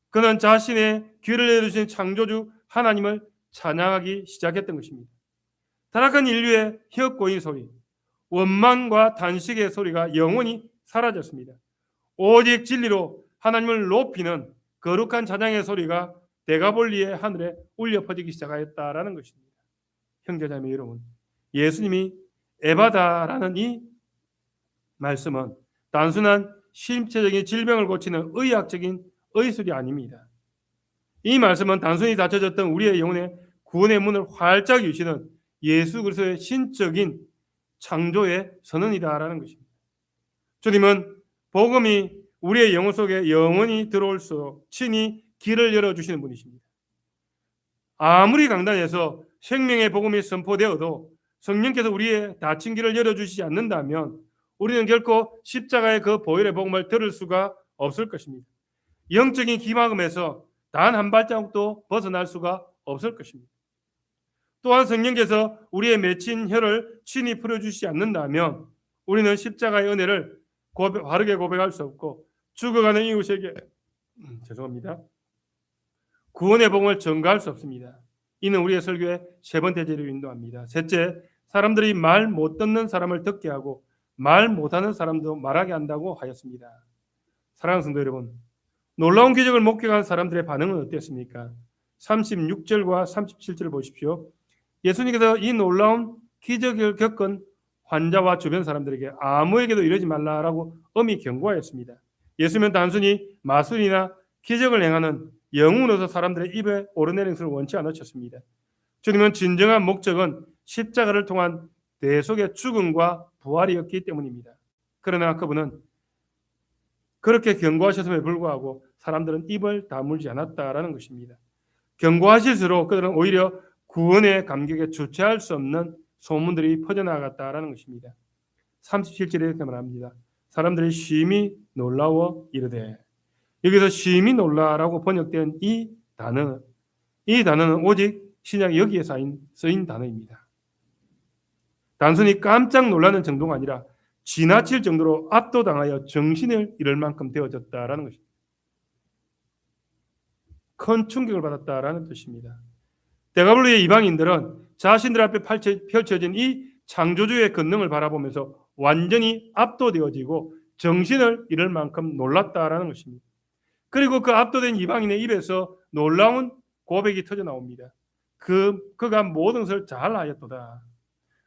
Speaker 1: 그는 자신의 귀를 내주신 창조주 하나님을 찬양하기 시작했던 것입니다. 타락한 인류의 혀꼬인 소리, 원망과 단식의 소리가 영원히 사라졌습니다. 오직 진리로 하나님을 높이는 거룩한 찬양의 소리가 대가볼리의 하늘에 울려 퍼지기 시작하였다라는 것입니다. 형제자매 여러분, 예수님이 에바다라는 이 말씀은 단순한 신체적인 질병을 고치는 의학적인 의술이 아닙니다. 이 말씀은 단순히 닫혀졌던 우리의 영혼의 구원의 문을 활짝 여시는 예수 그리스도의 신적인 창조의 선언이다라는 것입니다. 주님은 복음이 우리의 영혼 속에 영원히 들어올 수 친히 길을 열어주시는 분이십니다. 아무리 강단에서 생명의 복음이 선포되어도 성령께서 우리의 닫힌 길을 열어주시지 않는다면 우리는 결코 십자가의 그 보혈의 복음을 들을 수가 없을 것입니다. 영적인 기막음에서 단 한 발자국도 벗어날 수가 없을 것입니다. 또한 성령께서 우리의 맺힌 혀를 친히 풀어주시지 않는다면 우리는 십자가의 은혜를 바르게 고백할 수 없고 죽어가는 이웃에게 구원의 복음을 전가할 수 없습니다. 이는 우리의 설교의 세 번째 제를 인도합니다. 셋째, 사람들이 말 못 듣는 사람을 듣게 하고 말 못하는 사람도 말하게 한다고 하였습니다. 사랑하는 성도 여러분, 놀라운 기적을 목격한 사람들의 반응은 어땠습니까? 36절과 37절을 보십시오. 예수님께서 이 놀라운 기적을 겪은 환자와 주변 사람들에게 아무에게도 이러지 말라라고 엄히 경고하였습니다. 예수님은 단순히 마술이나 기적을 행하는 영웅으로서 사람들의 입에 오르내리는 것을 원치 않으셨습니다. 주님은 진정한 목적은 십자가를 통한 대속의 죽음과 부활이었기 때문입니다. 그러나 그분은 그렇게 경고하셨음에 불구하고 사람들은 입을 다물지 않았다라는 것입니다. 경고하실수록 그들은 오히려 구원의 감격에 주체할 수 없는 소문들이 퍼져나갔다라는 것입니다. 37절에 이렇게 말합니다. 사람들이 심히 놀라워 이르되, 여기서 심히 놀라라고 번역된 이 단어는 오직 신약 여기에 쓰인 단어입니다. 단순히 깜짝 놀라는 정도가 아니라 지나칠 정도로 압도당하여 정신을 잃을 만큼 되어졌다라는 것입니다. 큰 충격을 받았다라는 뜻입니다. 대가볼리의 이방인들은 자신들 앞에 펼쳐진 이 창조주의 권능을 바라보면서 완전히 압도되어지고 정신을 잃을 만큼 놀랐다라는 것입니다. 그리고 그 압도된 이방인의 입에서 놀라운 고백이 터져 나옵니다. 그가 모든 것을 잘하였도다.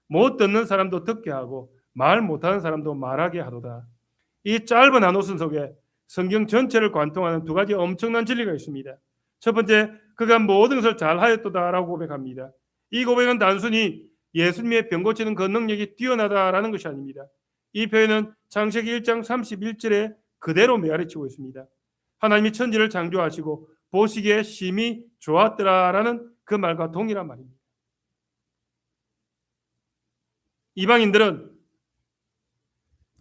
Speaker 1: 못 듣는 사람도 듣게 하고 말 못하는 사람도 말하게 하도다. 이 짧은 한 호선 속에 성경 전체를 관통하는 두 가지 엄청난 진리가 있습니다. 첫 번째, 그가 모든 것을 잘하였도다라고 고백합니다. 이 고백은 단순히 예수님의 병 고치는 그 능력이 뛰어나다라는 것이 아닙니다. 이 표현은 창세기 1장 31절에 그대로 메아리치고 있습니다. 하나님이 천지를 창조하시고 보시기에 심히 좋았더라라는 그 말과 동일한 말입니다. 이방인들은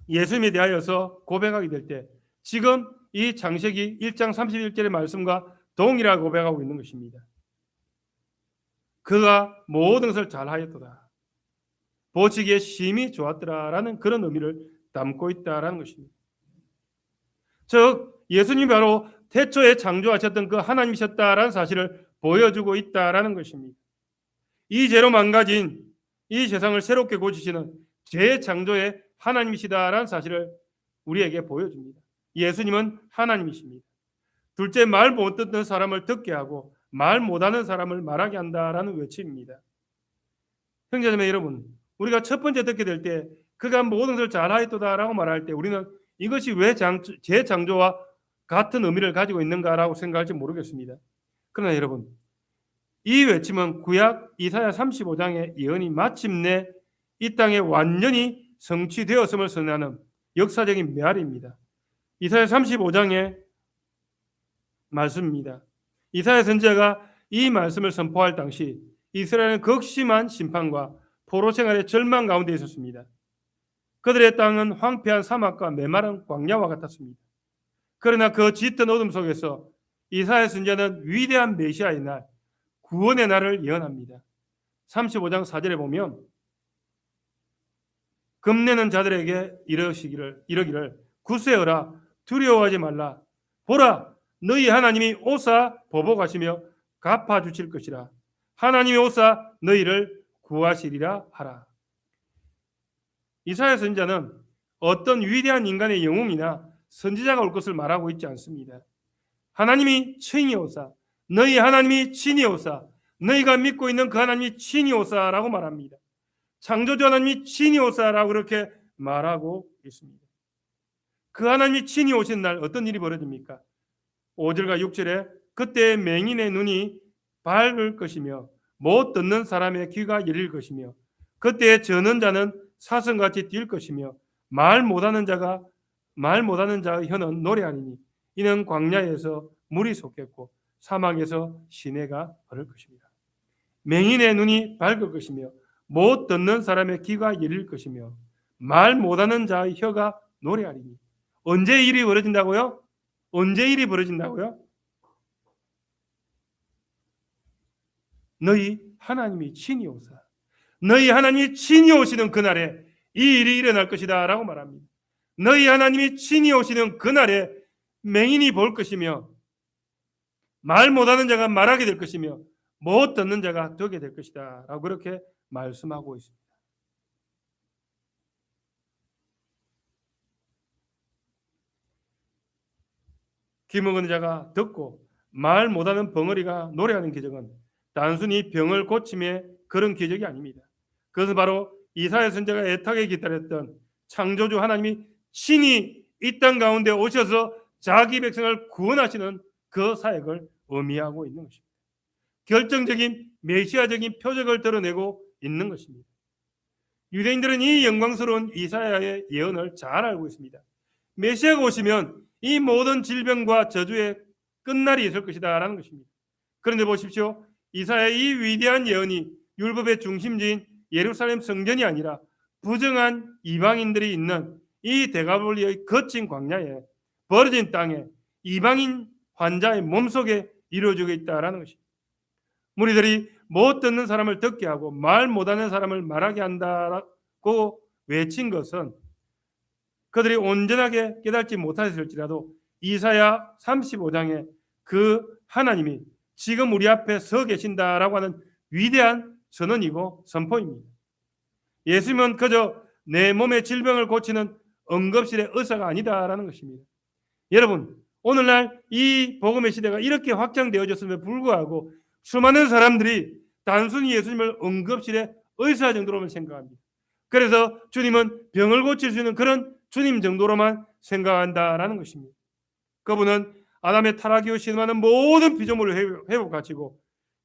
Speaker 1: 예수님에 대하여서 고백하게 될 때 지금 이 창세기 1장 31절의 말씀과 동일하게 고백하고 있는 것입니다. 그가 모든 것을 잘하였도다. 보시기에 심히 좋았더라라는 그런 의미를 담고 있다라는 것입니다. 즉 예수님이 바로 태초에 창조하셨던 그 하나님이셨다라는 사실을 보여주고 있다라는 것입니다. 이 죄로 망가진 이 세상을 새롭게 고치시는 재창조의 하나님이시다라는 사실을 우리에게 보여줍니다. 예수님은 하나님이십니다. 둘째, 말 못 듣는 사람을 듣게 하고 말 못하는 사람을 말하게 한다라는 외침입니다. 형제자매 여러분, 우리가 첫 번째 듣게 될 때 그가 모든 것을 잘하였도다라고 말할 때 우리는 이것이 왜 재창조와 같은 의미를 가지고 있는가라고 생각할지 모르겠습니다. 그러나 여러분, 이 외침은 구약 이사야 35장의 예언이 마침내 이 땅에 완전히 성취되었음을 선언하는 역사적인 메아리입니다. 이사야 35장의 말씀입니다. 이사야 선지자가 이 말씀을 선포할 당시 이스라엘은 극심한 심판과 포로 생활의 절망 가운데 있었습니다. 그들의 땅은 황폐한 사막과 메마른 광야와 같았습니다. 그러나 그 짙은 어둠 속에서 이사야 선지자는 위대한 메시아의 날, 구원의 날을 예언합니다. 35장 4절에 보면 겁내는 자들에게 이러기를 굳세어라, 두려워하지 말라. 보라, 너희 하나님이 오사 보복하시며 갚아주실 것이라. 하나님이 오사 너희를 구하시리라 하라. 이사야 선지자는 어떤 위대한 인간의 영웅이나 선지자가 올 것을 말하고 있지 않습니다. 하나님이 친히 오사, 너희 하나님이 친히 오사, 너희가 믿고 있는 그 하나님이 친히 오사라고 말합니다. 창조주 하나님이 친히 오사라고 그렇게 말하고 있습니다. 그 하나님이 친히 오신 날 어떤 일이 벌어집니까? 5절과 6절에 그때 맹인의 눈이 밝을 것이며 못 듣는 사람의 귀가 열릴 것이며 그때 저는 자는 사슴같이 뛸 것이며 말 못하는 자의 혀는 노래하리니 이는 광야에서 물이 솟겠고 사막에서 시내가 흐를 것입니다. 맹인의 눈이 밝을 것이며 못 듣는 사람의 귀가 열릴 것이며 말 못하는 자의 혀가 노래하리니 언제 일이 벌어진다고요? 언제 일이 벌어진다고요? 너희 하나님이 친히 오사, 너희 하나님이 친히 오시는 그날에 이 일이 일어날 것이다 라고 말합니다. 너희 하나님이 친히 오시는 그날에 맹인이 볼 것이며 말 못하는 자가 말하게 될 것이며 못 듣는 자가 듣게 될 것이다 라고 그렇게 말씀하고 있습니다. 귀 먹은 자가 듣고 말 못하는 벙어리가 노래하는 기적은 단순히 병을 고침의 그런 기적이 아닙니다. 그것은 바로 이사야 선지자가 애타게 기다렸던 창조주 하나님이 친히 이 땅 가운데 오셔서 자기 백성을 구원하시는 그 사역을 의미하고 있는 것입니다. 결정적인 메시아적인 표적을 드러내고 있는 것입니다. 유대인들은 이 영광스러운 이사야의 예언을 잘 알고 있습니다. 메시아가 오시면 이 모든 질병과 저주의 끝날이 있을 것이다 라는 것입니다. 그런데 보십시오. 이사야의 이 위대한 예언이 율법의 중심지인 예루살렘 성전이 아니라 부정한 이방인들이 있는 이 데가볼리의 거친 광야에 벌어진 땅에 이방인 환자의 몸속에 이루어지고 있다라는 것입니다. 무리들이 못 듣는 사람을 듣게 하고 말 못하는 사람을 말하게 한다고 외친 것은 그들이 온전하게 깨닫지 못하였을지라도 이사야 35장에 그 하나님이 지금 우리 앞에 서 계신다라고 하는 위대한 선언이고 선포입니다. 예수님은 그저 내 몸의 질병을 고치는 응급실의 의사가 아니다라는 것입니다. 여러분, 오늘날 이 복음의 시대가 이렇게 확장되어졌음에도 불구하고 수많은 사람들이 단순히 예수님을 응급실의 의사 정도로만 생각합니다. 그래서 주님은 병을 고칠 수 있는 그런 주님 정도로만 생각한다라는 것입니다. 그분은 아담의 타락 이후 신음하는 모든 피조물을 회복하시고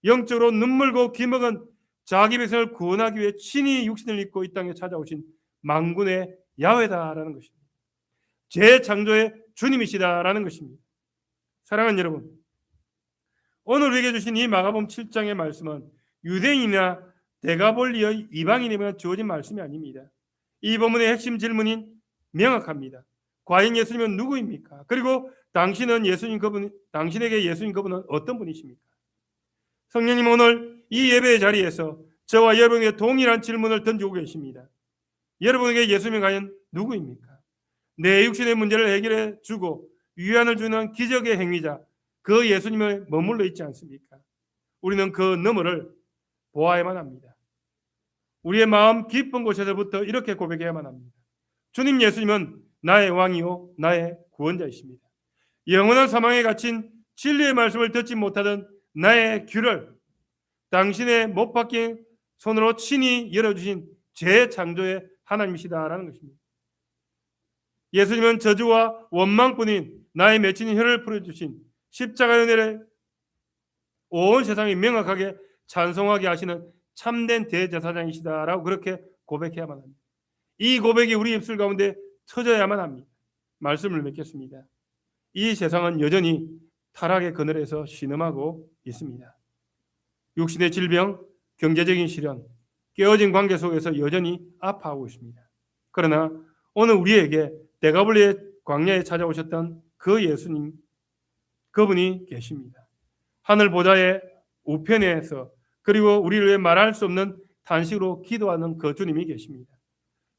Speaker 1: 영적으로 눈물고 귀먹은 자기 백성을 구원하기 위해 친히 육신을 입고 이 땅에 찾아오신 만군의 야훼다라는 것입니다. 재창조의 주님이시다라는 것입니다. 사랑하는 여러분, 오늘 우리에게 주신 이 마가복음 7장의 말씀은 유대인이나 데가볼리의 이방인에게 주어진 말씀이 아닙니다. 이 본문의 핵심 질문인 명확합니다. 과연 예수님은 누구입니까? 그리고 당신에게 예수님 그분은 어떤 분이십니까? 성령님 오늘 이 예배의 자리에서 저와 여러분에게 동일한 질문을 던지고 계십니다. 여러분에게 예수님이 과연 누구입니까? 내 육신의 문제를 해결해 주고 위안을 주는 기적의 행위자 그 예수님을 머물러 있지 않습니까? 우리는 그 너머를 보아야만 합니다. 우리의 마음 깊은 곳에서부터 이렇게 고백해야만 합니다. 주님 예수님은 나의 왕이요 나의 구원자이십니다. 영원한 사망에 갇힌 진리의 말씀을 듣지 못하던 나의 귀를 당신의 못 박힌 손으로 친히 열어주신 재창조의 하나님이시다라는 것입니다. 예수님은 저주와 원망뿐인 나의 맺힌 혀를 풀어주신 십자가의 은혜를 온 세상이 명확하게 찬송하게 하시는 참된 대제사장이시다라고 그렇게 고백해야만 합니다. 이 고백이 우리 입술 가운데 터져야만 합니다. 말씀을 맺겠습니다. 이 세상은 여전히 타락의 그늘에서 신음하고 있습니다. 육신의 질병, 경제적인 시련, 깨어진 관계 속에서 여전히 아파하고 있습니다. 그러나 오늘 우리에게 데가볼리의 광야에 찾아오셨던 그 예수님, 그분이 계십니다. 하늘 보좌의 우편에서 그리고 우리를 위해 말할 수 없는 탄식으로 기도하는 그 주님이 계십니다.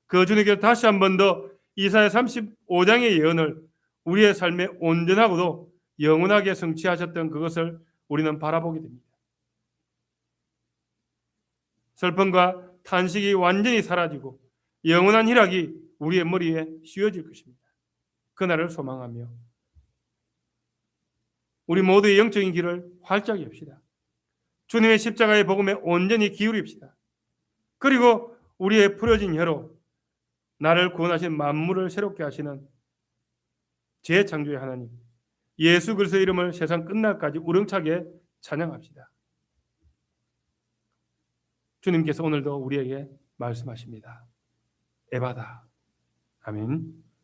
Speaker 1: 그 주님께 다시 한 번 더 이사야 35장의 예언을 우리의 삶에 온전하고도 영원하게 성취하셨던 그것을 우리는 바라보게 됩니다. 슬픔과 탄식이 완전히 사라지고 영원한 희락이 우리의 머리에 씌워질 것입니다. 그날을 소망하며 우리 모두의 영적인 길을 활짝 엽시다. 주님의 십자가의 복음에 온전히 기울입시다. 그리고 우리의 풀어진 혀로 나를 구원하신 만물을 새롭게 하시는 재창조의 하나님, 예수 그리스도의 이름을 세상 끝날까지 우렁차게 찬양합시다. 주님께서 오늘도 우리에게 말씀하십니다. 에바다. 아멘.